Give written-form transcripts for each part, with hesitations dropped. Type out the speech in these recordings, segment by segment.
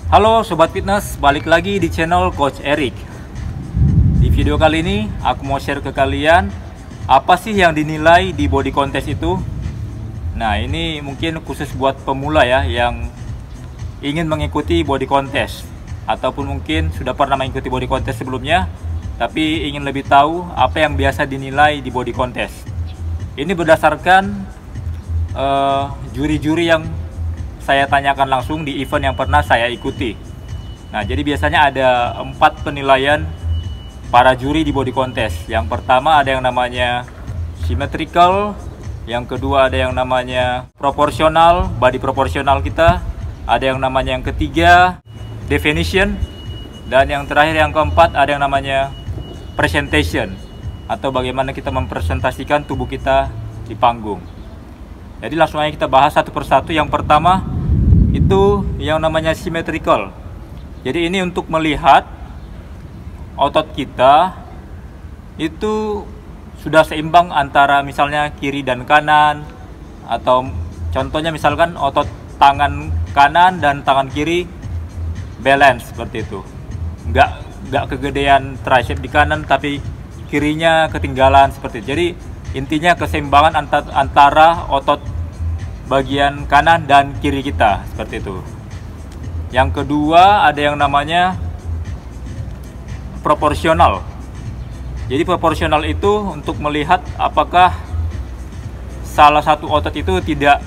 Halo Sobat Fitness, balik lagi di channel Coach Eric. Di video kali ini aku mau share ke kalian apa sih yang dinilai di body contest itu. Nah, ini mungkin khusus buat pemula ya, yang ingin mengikuti body contest, ataupun mungkin sudah pernah mengikuti body contest sebelumnya tapi ingin lebih tahu apa yang biasa dinilai di body contest. Ini berdasarkan juri-juri yang saya tanyakan langsung di event yang pernah saya ikuti. Nah, jadi biasanya ada 4 penilaian para juri di body contest. Yang pertama ada yang namanya symmetrical, yang kedua ada yang namanya proporsional, body proporsional kita, ada yang namanya yang ketiga definition, dan yang terakhir yang keempat ada yang namanya presentation, atau bagaimana kita mempresentasikan tubuh kita di panggung. Jadi langsung aja kita bahas satu persatu. Yang pertama itu yang namanya symmetrical. Jadi ini untuk melihat otot kita itu sudah seimbang antara misalnya kiri dan kanan, atau contohnya misalkan otot tangan kanan dan tangan kiri balance seperti itu. Nggak kegedean tricep di kanan tapi kirinya ketinggalan seperti itu. Jadi intinya keseimbangan antara otot bagian kanan dan kiri kita seperti itu. Yang kedua ada yang namanya proporsional. Jadi proporsional itu untuk melihat apakah salah satu otot itu tidak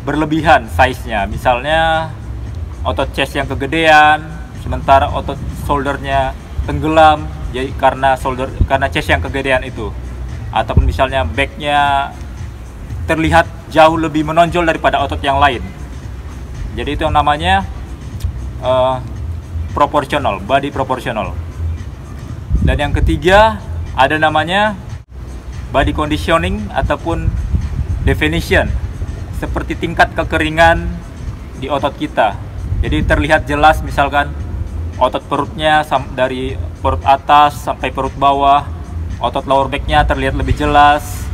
berlebihan size-nya. Misalnya otot chest yang kegedean sementara otot shoulder-nya tenggelam, jadi karena chest yang kegedean itu. Ataupun misalnya back-nya terlihat jauh lebih menonjol daripada otot yang lain. Jadi itu yang namanya proporsional, body proporsional. Dan yang ketiga ada namanya body conditioning ataupun definition, seperti tingkat kekeringan di otot kita. Jadi terlihat jelas misalkan otot perutnya dari perut atas sampai perut bawah, otot lower back-nya terlihat lebih jelas,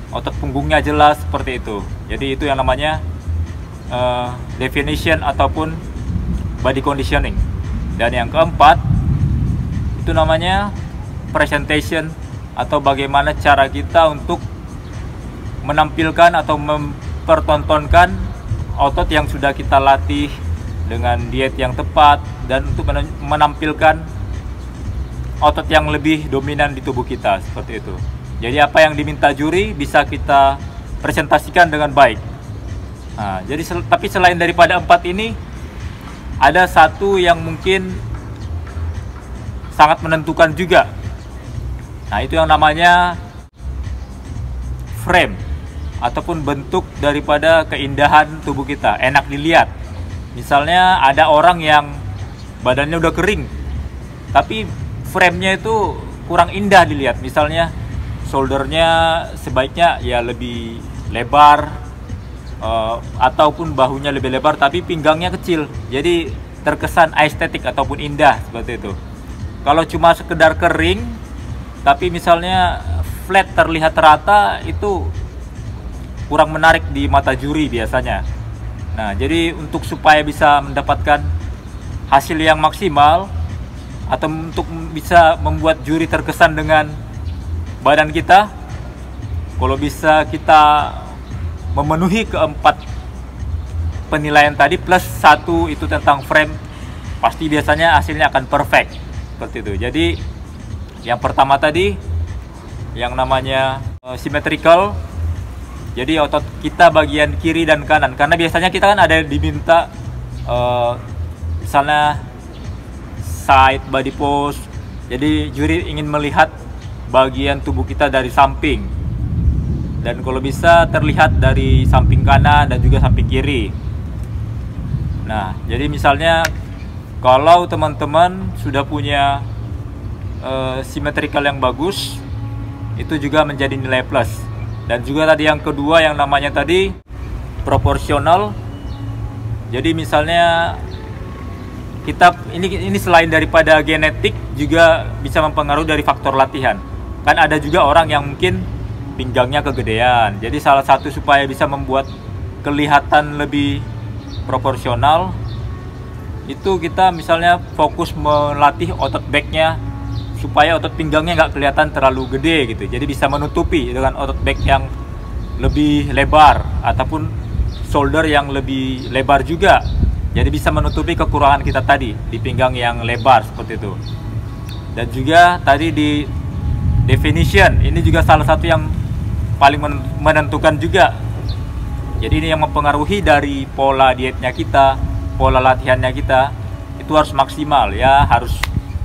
otot punggungnya jelas seperti itu. Jadi itu yang namanya definition ataupun body conditioning. Dan yang keempat itu namanya presentation, atau bagaimana cara kita untuk menampilkan atau mempertontonkan otot yang sudah kita latih dengan diet yang tepat, dan untuk menampilkan otot yang lebih dominan di tubuh kita seperti itu. Jadi apa yang diminta juri bisa kita presentasikan dengan baik. Nah, jadi tapi selain daripada 4 ini ada satu yang mungkin sangat menentukan juga. Nah, itu yang namanya frame ataupun bentuk daripada keindahan tubuh kita, enak dilihat. Misalnya ada orang yang badannya udah kering tapi frame-nya itu kurang indah dilihat. Misalnya shoulder-nya sebaiknya ya lebih lebar, ataupun bahunya lebih lebar tapi pinggangnya kecil, jadi terkesan estetik ataupun indah seperti itu. Kalau cuma sekedar kering tapi misalnya flat terlihat rata, itu kurang menarik di mata juri biasanya. Nah, jadi untuk supaya bisa mendapatkan hasil yang maksimal atau untuk bisa membuat juri terkesan dengan badan kita, kalau bisa kita memenuhi keempat penilaian tadi plus 1 itu tentang frame, pasti biasanya hasilnya akan perfect seperti itu. Jadi yang pertama tadi yang namanya symmetrical, jadi otot kita bagian kiri dan kanan, karena biasanya kita kan ada diminta misalnya side body pose. Jadi juri ingin melihat bagian tubuh kita dari samping, dan kalau bisa terlihat dari samping kanan dan juga samping kiri. Nah, jadi misalnya kalau teman-teman sudah punya symmetrical yang bagus, itu juga menjadi nilai plus. Dan juga tadi yang kedua yang namanya tadi proporsional. Jadi misalnya kita ini selain daripada genetik juga bisa mempengaruhi dari faktor latihan. Kan ada juga orang yang mungkin pinggangnya kegedean. Jadi salah satu supaya bisa membuat kelihatan lebih proporsional, itu kita misalnya fokus melatih otot backnya supaya otot pinggangnya nggak kelihatan terlalu gede gitu, jadi bisa menutupi dengan otot back yang lebih lebar ataupun shoulder yang lebih lebar juga, jadi bisa menutupi kekurangan kita tadi di pinggang yang lebar seperti itu. Dan juga tadi di definition ini juga salah satu yang paling menentukan juga. Jadi ini yang mempengaruhi dari pola dietnya kita, pola latihannya kita, itu harus maksimal ya, harus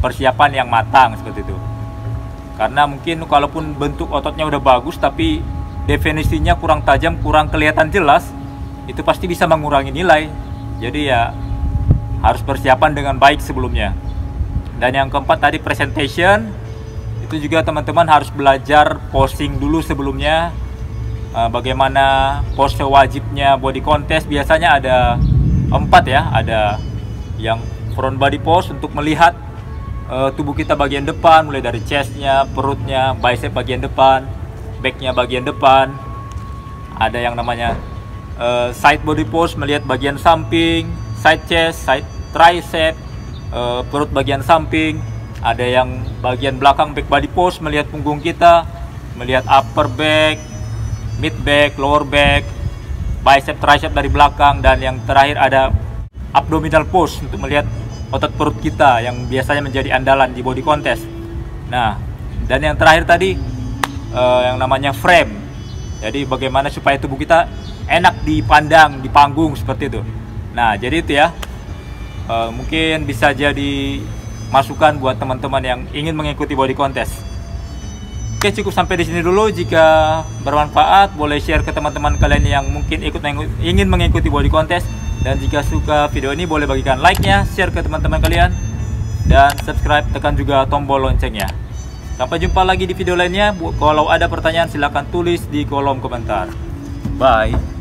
persiapan yang matang seperti itu. Karena mungkin kalaupun bentuk ototnya udah bagus tapi definisinya kurang tajam, kurang kelihatan jelas, itu pasti bisa mengurangi nilai. Jadi ya harus persiapan dengan baik sebelumnya. Dan yang keempat tadi presentation, itu juga teman-teman harus belajar posing dulu sebelumnya. Bagaimana pose wajibnya body contest, biasanya ada 4 ya. Ada yang front body pose untuk melihat tubuh kita bagian depan, mulai dari chestnya, perutnya, bicep bagian depan, backnya bagian depan. Ada yang namanya side body pose, melihat bagian samping, side chest, side tricep, perut bagian samping. Ada yang bagian belakang back body pose, melihat punggung kita, melihat upper back, mid back, lower back, bicep tricep dari belakang. Dan yang terakhir ada abdominal pose untuk melihat otot perut kita yang biasanya menjadi andalan di body contest. Nah, dan yang terakhir tadi yang namanya frame. Jadi bagaimana supaya tubuh kita enak dipandang di panggung seperti itu. Nah, jadi itu ya. Mungkin bisa jadi masukan buat teman-teman yang ingin mengikuti body contest. Oke, cukup sampai di sini dulu. Jika bermanfaat, boleh share ke teman-teman kalian yang mungkin ingin mengikuti body contest. Dan jika suka video ini, boleh bagikan like-nya, share ke teman-teman kalian, dan subscribe, tekan juga tombol loncengnya. Sampai jumpa lagi di video lainnya. Kalau ada pertanyaan silahkan tulis di kolom komentar. Bye.